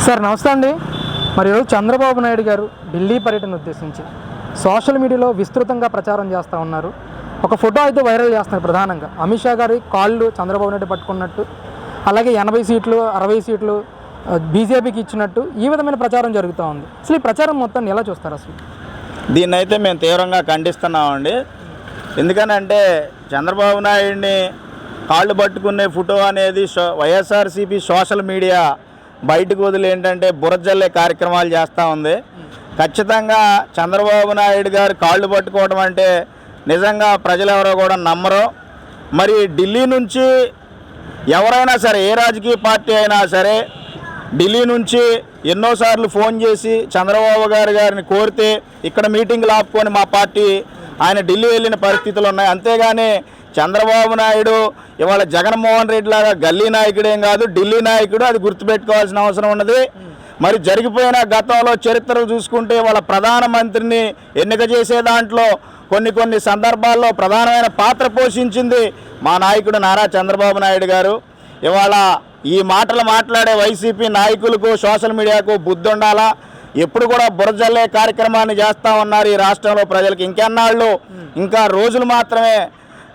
Sir నమస్తే అండి. మరి ఈరోజు చంద్రబాబు నాయుడు గారు ఢిల్లీ పర్యటన ఉద్దేశించి సోషల్ మీడియాలో విస్తృతంగా ప్రచారం చేస్తూ ఉన్నారు. ఒక ఫోటో అయితే వైరల్ చేస్తున్నారు. ప్రధానంగా అమిత్ షా గారి కాళ్ళు చంద్రబాబు నాయుడు పట్టుకున్నట్టు, అలాగే 80 సీట్లు 60 సీట్లు బీజేపీకి ఇచ్చినట్టు ఈ విధమైన ప్రచారం జరుగుతూ ఉంది. అసలు ఈ ప్రచారం మొత్తాన్ని ఎలా చూస్తారు? అసలు దీన్ని అయితే మేము తీవ్రంగా ఖండిస్తున్నామండి. ఎందుకనంటే చంద్రబాబు నాయుడిని కాళ్ళు పట్టుకునే ఫోటో అనేది వైఎస్ఆర్సీపీ సోషల్ మీడియా బయటకు వదిలి ఏంటంటే బురజల్లే కార్యక్రమాలు చేస్తూ ఉంది. ఖచ్చితంగా చంద్రబాబు నాయుడు గారు కాళ్ళు పట్టుకోవడం అంటే నిజంగా ప్రజలు ఎవరో కూడా నమ్మరు. మరి ఢిల్లీ నుంచి ఎవరైనా సరే, ఏ రాజకీయ పార్టీ అయినా సరే ఢిల్లీ నుంచి ఎన్నోసార్లు ఫోన్ చేసి చంద్రబాబు గారిని కోరితే ఇక్కడ మీటింగ్లు ఆపుకొని మా పార్టీ ఆయన ఢిల్లీ వెళ్ళిన పరిస్థితులు ఉన్నాయి. అంతేగాని చంద్రబాబు నాయుడు ఇవాళ జగన్మోహన్ రెడ్డి లాగా గల్లీ నాయకుడేం కాదు, ఢిల్లీ నాయకుడు. అది గుర్తుపెట్టుకోవాల్సిన అవసరం ఉన్నది. మరి జరిగిపోయిన గతంలో చరిత్ర చూసుకుంటే వాళ్ళ ప్రధానమంత్రిని ఎన్నిక చేసే దాంట్లో కొన్ని సందర్భాల్లో ప్రధానమైన పాత్ర పోషించింది మా నాయకుడు నారా చంద్రబాబు నాయుడు గారు. ఇవాళ ఈ మాటలు మాట్లాడే వైసీపీ నాయకులకు, సోషల్ మీడియాకు బుద్ధి ఉండాలా. ఎప్పుడు కూడా బురజల్లే కార్యక్రమాన్ని చేస్తూ ఉన్నారు ఈ రాష్ట్రంలో ప్రజలకు. ఇంకెన్నాళ్ళు, ఇంకా రోజులు మాత్రమే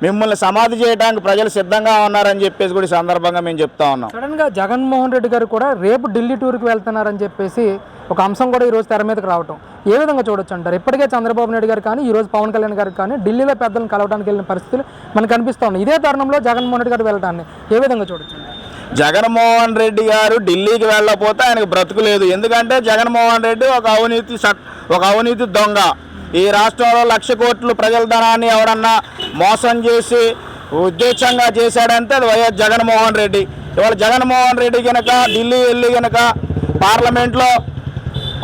మిమ్మల్ని సమాధి చేయడానికి ప్రజలు సిద్ధంగా ఉన్నారని చెప్పేసి కూడా ఈ సందర్భంగా మేము చెప్తా ఉన్నాం. సడన్గా జగన్మోహన్ రెడ్డి గారు కూడా రేపు ఢిల్లీ టూర్కి వెళ్తున్నారని చెప్పేసి ఒక అంశం కూడా ఈరోజు తెర మీదకి రావటం ఏ విధంగా చూడొచ్చు అంటారు? ఇప్పటికే చంద్రబాబు నాయుడు గారు కానీ, ఈరోజు పవన్ కళ్యాణ్ గారు కానీ ఢిల్లీలో పెద్దలను కలవడానికి వెళ్ళిన పరిస్థితులు మనకు కనిపిస్తూ ఉన్నాయి. ఇదే తరుణంలో జగన్మోహన్ రెడ్డి గారు వెళ్ళటాన్ని ఏ విధంగా చూడొచ్చు? జగన్మోహన్ రెడ్డి గారు ఢిల్లీకి వెళ్ళకపోతే ఆయనకు బ్రతుకు లేదు. ఎందుకంటే జగన్మోహన్ రెడ్డి ఒక అవినీతి దొంగ. ఈ రాష్ట్రంలో 1,00,000 కోట్లు ప్రజల ధనాన్ని ఎవడన్నా మోసం చేసి ఉద్దేశంగా చేశాడంటే అది వైఎస్ జగన్మోహన్ రెడ్డి. ఇవాళ జగన్మోహన్ రెడ్డి కనుక ఢిల్లీ వెళ్ళి కనుక పార్లమెంట్లో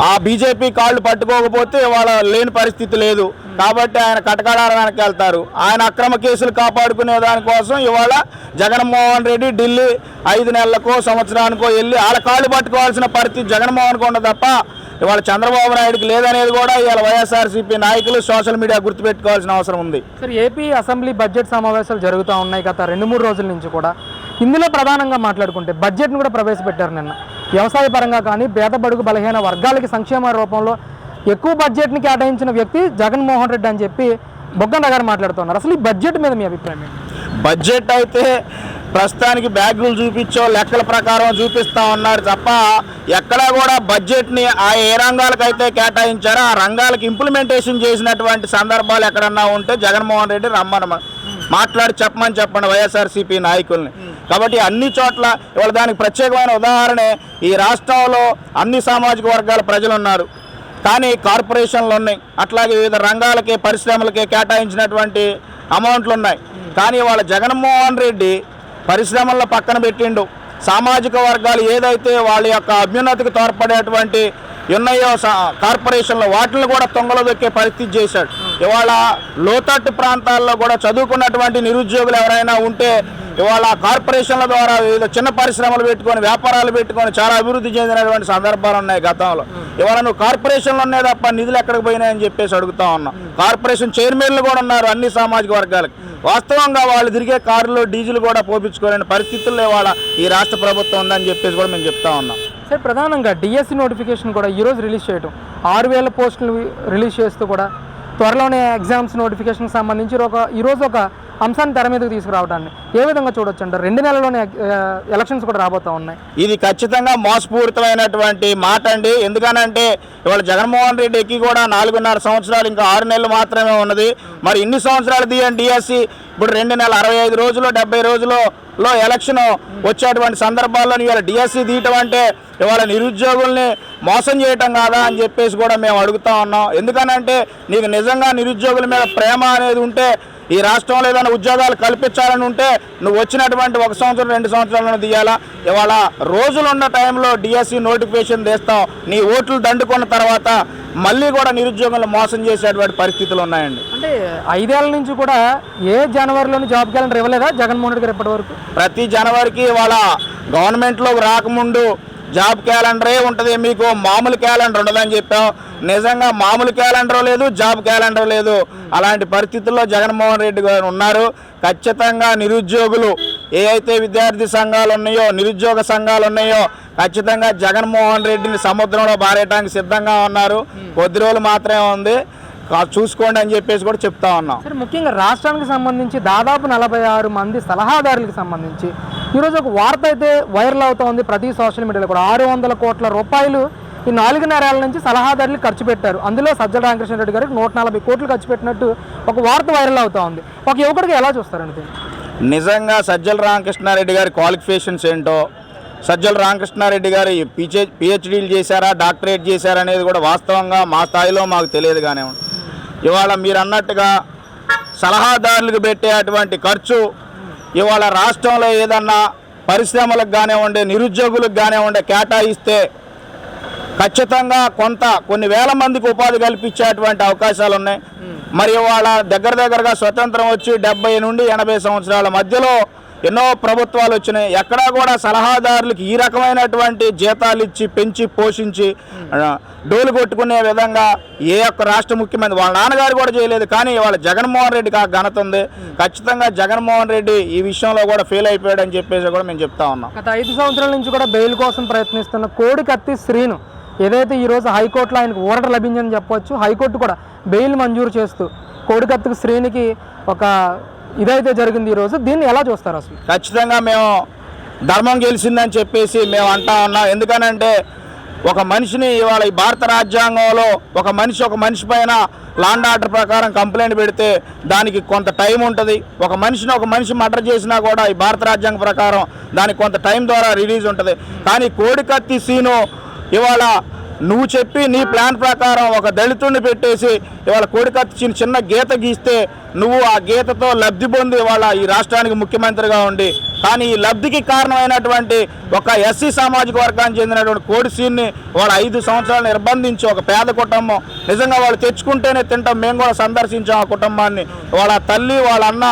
ఆ బీజేపీ కాళ్ళు పట్టుకోకపోతే ఇవాళ లేని పరిస్థితి లేదు. కాబట్టి ఆయన కటకడారానికి వెళ్తారు. ఆయన అక్రమ కేసులు కాపాడుకునే దానికోసం ఇవాళ జగన్మోహన్ రెడ్డి ఢిల్లీ 5 నెలలకో సంవత్సరానికో వెళ్ళి వాళ్ళ కాళ్ళు పట్టుకోవాల్సిన పరిస్థితి జగన్మోహన్కి ఉండదు తప్ప ఇవాళ చంద్రబాబు నాయుడుకి లేదనేది కూడా ఇవాళ వైఎస్ఆర్సీపీ నాయకులు, సోషల్ మీడియా గుర్తుపెట్టుకోవాల్సిన అవసరం ఉంది. సార్, ఏపీ అసెంబ్లీ బడ్జెట్ సమావేశాలు జరుగుతూ ఉన్నాయి గత 2-3 రోజుల నుంచి కూడా. ఇందులో ప్రధానంగా మాట్లాడుకుంటే బడ్జెట్ను కూడా ప్రవేశపెట్టారు నిన్న. వ్యవసాయ పరంగా కానీ, పేద బడుగు బలహీన వర్గాలకి సంక్షేమ రూపంలో ఎక్కువ బడ్జెట్ని కేటాయించిన వ్యక్తి జగన్మోహన్ రెడ్డి అని చెప్పి బొగ్గన్న గారు మాట్లాడుతున్నారు. అసలు ఈ బడ్జెట్ మీద మీ అభిప్రాయం ఏంటి? బడ్జెట్ అయితే ప్రస్తుతానికి బ్యాగులు చూపించో లెక్కల ప్రకారం చూపిస్తూ ఉన్నారు తప్ప ఎక్కడా కూడా బడ్జెట్ని ఏ రంగాలకైతే కేటాయించారో ఆ రంగాలకు ఇంప్లిమెంటేషన్ చేసినటువంటి సందర్భాలు ఎక్కడన్నా ఉంటే జగన్మోహన్ రెడ్డి మాట్లాడి చెప్పండి వైఎస్ఆర్సీపీ నాయకుల్ని. కాబట్టి అన్ని చోట్ల ఇవాళ దానికి ప్రత్యేకమైన ఉదాహరణే ఈ రాష్ట్రంలో అన్ని సామాజిక వర్గాల ప్రజలు ఉన్నారు, కానీ కార్పొరేషన్లు ఉన్నాయి. అట్లాగే వివిధ రంగాలకి, పరిశ్రమలకి కేటాయించినటువంటి అమౌంట్లు ఉన్నాయి. కానీ వాళ్ళ జగన్మోహన్ రెడ్డి పరిశ్రమల్లో పక్కన పెట్టిండు. సామాజిక వర్గాలు ఏదైతే వాళ్ళ యొక్క అభ్యున్నతికి తోడ్పడేటువంటి ఉన్నాయో కార్పొరేషన్లో వాటిని కూడా తొంగలో దొక్కే పరిస్థితి చేశాడు. ఇవాళ లోతట్టు ప్రాంతాల్లో కూడా చదువుకున్నటువంటి నిరుద్యోగులు ఎవరైనా ఉంటే ఇవాళ కార్పొరేషన్ల ద్వారా వివిధ చిన్న పరిశ్రమలు పెట్టుకొని, వ్యాపారాలు పెట్టుకొని చాలా అభివృద్ధి చెందినటువంటి సందర్భాలు ఉన్నాయి గతంలో. ఇవాళ నువ్వు కార్పొరేషన్లు ఉన్నాయి తప్ప నిధులు ఎక్కడికి పోయినాయని చెప్పేసి అడుగుతా ఉన్నాం. కార్పొరేషన్ చైర్మన్లు కూడా ఉన్నారు అన్ని సామాజిక వర్గాలకు. వాస్తవంగా వాళ్ళు తిరిగే కారులో డీజిల్ కూడా పోపించుకోలేని పరిస్థితుల్లో ఇవాళ ఈ రాష్ట్ర ప్రభుత్వం ఉందని చెప్పేసి కూడా మేము చెప్తా ఉన్నాం. సార్, ప్రధానంగా డిఎస్సి నోటిఫికేషన్ కూడా ఈరోజు రిలీజ్ చేయడం, 6,000 పోస్టులు రిలీజ్ చేస్తూ కూడా త్వరలోనే ఎగ్జామ్స్ నోటిఫికేషన్కి సంబంధించి ఈరోజు ఒక అంశాన్ని తెర మీదకి తీసుకురావడాన్ని ఏ విధంగా చూడొచ్చు అంటారు? 2 నెలల్లోనే ఎలక్షన్స్ కూడా రాబోతూ ఉన్నాయి. ఇది ఖచ్చితంగా మోసపూరితమైనటువంటి మాట అండి. ఎందుకనంటే ఇవాళ జగన్మోహన్ రెడ్డికి కూడా 4.5 సంవత్సరాలు, ఇంకా 6 నెలలు మాత్రమే ఉన్నది. మరి ఇన్ని సంవత్సరాలు తీయండి డిఎస్సి. ఇప్పుడు 2 నెలలు 65 రోజులు 70 రోజుల్లో ఎలక్షన్ వచ్చేటువంటి సందర్భాల్లో ఇవాళ డిఎస్సి తీయటం అంటే ఇవాళ నిరుద్యోగుల్ని మోసం చేయటం కాదా అని చెప్పేసి కూడా మేము అడుగుతా ఉన్నాం. ఎందుకనంటే నీకు నిజంగా నిరుద్యోగుల మీద ప్రేమ అనేది ఉంటే, ఈ రాష్ట్రంలో ఏదైనా ఉద్యోగాలు కల్పించాలని ఉంటే నువ్వు వచ్చినటువంటి 1 సంవత్సరం 2 సంవత్సరాలను తీయాలా. ఇవాళ రోజులున్న టైంలో డిఎస్సి నోటిఫికేషన్ తెస్తాం, నీ ఓట్లు దండుకున్న తర్వాత మళ్ళీ కూడా నిరుద్యోగులను మోసం చేసేటువంటి పరిస్థితులు ఉన్నాయండి. అంటే 5 ఏళ్ల నుంచి కూడా ఏ జనవరిలోని జాబ్ క్యాలెండర్ ఇవ్వలేదా జగన్మోహన్ రెడ్డి గారు ఇప్పటి వరకు? ప్రతి జనవరికి ఇవాళ గవర్నమెంట్లోకి రాకముందు జాబ్ క్యాలెండరే ఉంటుంది, మీకు మామూలు క్యాలెండర్ ఉండదని చెప్పాం. నిజంగా మామూలు క్యాలెండర్ లేదు, జాబ్ క్యాలెండర్ లేదు. అలాంటి పరిస్థితుల్లో జగన్మోహన్ రెడ్డి గారు ఉన్నారు. ఖచ్చితంగా నిరుద్యోగులు ఏ అయితే విద్యార్థి సంఘాలు ఉన్నాయో, నిరుద్యోగ సంఘాలు ఉన్నాయో ఖచ్చితంగా జగన్మోహన్ రెడ్డిని సముద్రంలో బారేయడానికి సిద్ధంగా ఉన్నారు. కొద్ది రోజులు మాత్రమే ఉంది, చూసుకోండి అని చెప్పేసి కూడా చెప్తా ఉన్నాం. సరే, ముఖ్యంగా రాష్ట్రానికి సంబంధించి దాదాపు 46 మంది సలహాదారులకు సంబంధించి ఈరోజు ఒక వార్త అయితే వైరల్ అవుతోంది ప్రతి సోషల్ మీడియాలో కూడా. 600 కోట్ల రూపాయలు ఈ 4.5 ఏళ్ల నుంచి సలహాదారులు ఖర్చు పెట్టారు. అందులో సజ్జల రామకృష్ణారెడ్డి గారికి 140 కోట్లు ఖర్చు పెట్టినట్టు ఒక వార్త వైరల్ అవుతా ఉంది. ఒక యువకుడికి ఎలా చూస్తారండి? నిజంగా సజ్జల రామకృష్ణారెడ్డి గారి క్వాలిఫికేషన్స్ ఏంటో, సజ్జల రామకృష్ణారెడ్డి గారు పిహెచ్డీలు చేశారా, డాక్టరేట్ చేశారా అనేది కూడా వాస్తవంగా మా స్థాయిలో మాకు తెలియదు. కానీ ఇవాళ మీరు అన్నట్టుగా సలహాదారులకు పెట్టే అటువంటి ఖర్చు ఇవాళ రాష్ట్రంలో ఏదన్నా పరిశ్రమలకు కానివ్వండి, నిరుద్యోగులకు కానివ్వండి కేటాయిస్తే ఖచ్చితంగా కొన్ని వేల మందికి ఉపాధి కల్పించేటువంటి అవకాశాలు ఉన్నాయి. మరి ఇవాళ దగ్గరగా స్వతంత్రం వచ్చి 70 నుండి 80 సంవత్సరాల మధ్యలో ఎన్నో ప్రభుత్వాలు వచ్చినాయి. ఎక్కడా కూడా సలహాదారులకు ఈ రకమైనటువంటి జీతాలు ఇచ్చి పెంచి పోషించి డోలు కొట్టుకునే విధంగా ఏ ఒక్క రాష్ట్ర ముఖ్యమంత్రి వాళ్ళ నాన్నగారు కూడా చేయలేదు. కానీ ఇవాళ జగన్మోహన్ రెడ్డికి ఆ ఘనత ఉంది. ఖచ్చితంగా జగన్మోహన్ రెడ్డి ఈ విషయంలో కూడా ఫెయిల్ అయిపోయాడు అని చెప్పేసి కూడా మేము చెప్తా ఉన్నాం. గత 5 సంవత్సరాల నుంచి కూడా బెయిల్ కోసం ప్రయత్నిస్తున్న కోడికత్తి శ్రీను ఏదైతే ఈరోజు హైకోర్టులో ఆయనకు ఊరట లభించని చెప్పొచ్చు, హైకోర్టు కూడా బెయిల్ మంజూరు చేస్తూ కోడికత్తి శ్రీనికి ఒక ఇదైతే జరిగింది ఈరోజు. దీన్ని ఎలా చూస్తారు అసలు? ఖచ్చితంగా మేము ధర్మం గెలిచిందని చెప్పేసి మేము అంటా ఉన్నాం. ఎందుకనంటే ఒక మనిషిని ఇవాళ ఈ భారత రాజ్యాంగంలో ఒక మనిషి పైన లాండ్ ఆర్డర్ ప్రకారం కంప్లైంట్ పెడితే దానికి కొంత టైం ఉంటుంది. ఒక మనిషి మర్డర్ చేసినా కూడా ఈ భారత రాజ్యాంగం ప్రకారం దానికి కొంత టైం ద్వారా రిలీజ్ ఉంటుంది. కానీ కోడికత్తి సీను ఇవాళ నువ్వు చెప్పి నీ ప్లాన్ ప్రకారం ఒక దళితుడిని పెట్టేసి ఇవాళ కోడికత్తి చిన్న గీత గీస్తే నువ్వు ఆ గీతతో లబ్ధి పొంది ఇవాళ ఈ రాష్ట్రానికి ముఖ్యమంత్రిగా ఉండి, కానీ ఈ లబ్ధికి కారణమైనటువంటి ఒక ఎస్సీ సామాజిక వర్గానికి చెందినటువంటి కోడిసీన్ని వాళ్ళ 5 సంవత్సరాలు నిర్బంధించి ఒక పేద కుటుంబం నిజంగా వాళ్ళు తెచ్చుకుంటేనే తింటాం. మేము కూడా సందర్శించాం ఆ కుటుంబాన్ని. వాళ్ళ తల్లి వాళ్ళ అన్న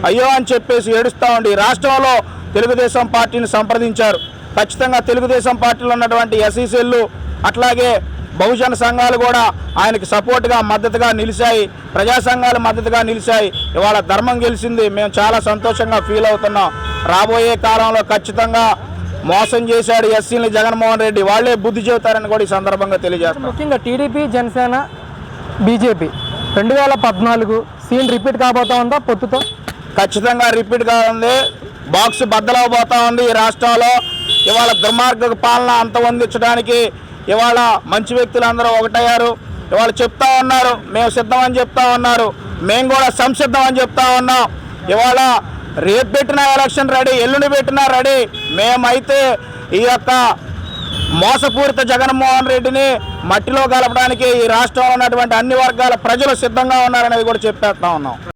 అయ్యో అని చెప్పేసి ఏడుస్తూ ఉండి ఈ రాష్ట్రంలో తెలుగుదేశం పార్టీని సంప్రదించారు. ఖచ్చితంగా తెలుగుదేశం పార్టీలో ఉన్నటువంటి ఎస్సీసీలు అట్లాగే బహుజన సంఘాలు కూడా ఆయనకి సపోర్ట్గా మద్దతుగా నిలిచాయి. ప్రజా సంఘాలు మద్దతుగా నిలిచాయి. ఇవాళ ధర్మం గెలిచింది. మేము చాలా సంతోషంగా ఫీల్ అవుతున్నాం. రాబోయే కాలంలో ఖచ్చితంగా మోసం చేశాడు ఎస్సీని జగన్మోహన్ రెడ్డి, వాళ్ళే బుద్ధి చెబుతారని కూడా ఈ సందర్భంగా తెలియజేస్తాం. ముఖ్యంగా TDP, Janasena, BJP 2014 scene repeat కాబోతా ఉందా పొత్తుతో? ఖచ్చితంగా రిపీట్ కానుంది. బాక్స్ బద్దలవబోతా ఉంది ఈ రాష్ట్రంలో. ఇవాళ దుర్మార్గ పాలన అంతమొందించడానికి ఇవాళ మంచి వ్యక్తులు అందరూ ఒకటయ్యారు. ఇవాళ చెప్తా ఉన్నారు మేము సిద్ధమని చెప్తా ఉన్నారు, మేము కూడా సంసిద్ధం అని చెప్తా ఉన్నాం. ఇవాళ రేపు పెట్టిన ఎలక్షన్ రెడీ, ఎల్లుండి పెట్టినా రెడీ. మేమైతే ఈ యొక్క మోసపూరిత జగన్మోహన్ రెడ్డిని మట్టిలో కలపడానికి ఈ రాష్ట్రంలో ఉన్నటువంటి అన్ని వర్గాల ప్రజలు సిద్ధంగా ఉన్నారనేది కూడా చెప్పేస్తా ఉన్నాం.